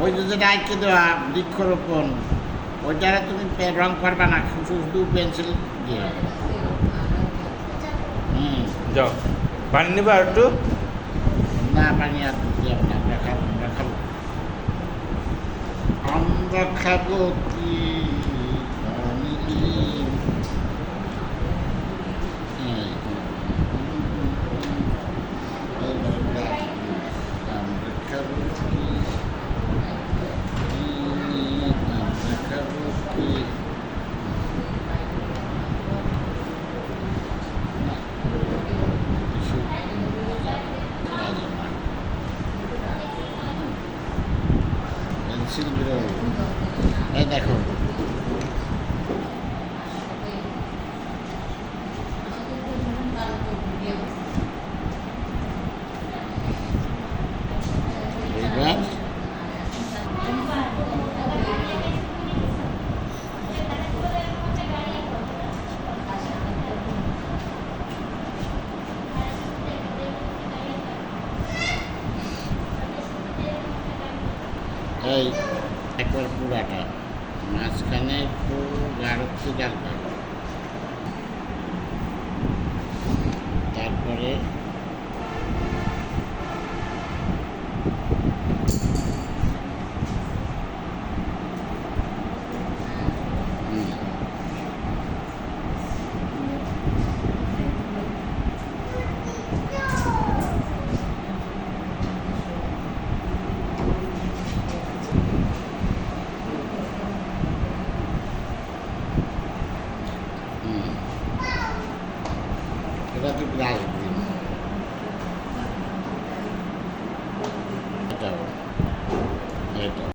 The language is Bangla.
ওই যে যেটা আঁকে দেওয়া বৃক্ষরোপণ ওইটারে তুমি রং করবা না শুধু পেন্সিল দিয়ে। যাও পানি নেবা আর একটু। না পানি আর দিতে হবে না, আমরা খাবো আমরা খাবো আমরা খাবো কি পানি। আমরা খাবো কি আমরা খাবো কি পেন্সিল বেরো। এই দেখো এইবার এই একবার পুরাটা মাঝখানে একটু গাঢ়ত্ব ডালবে, তারপরে এটা তো ব্রাশ দিন এটাও এটা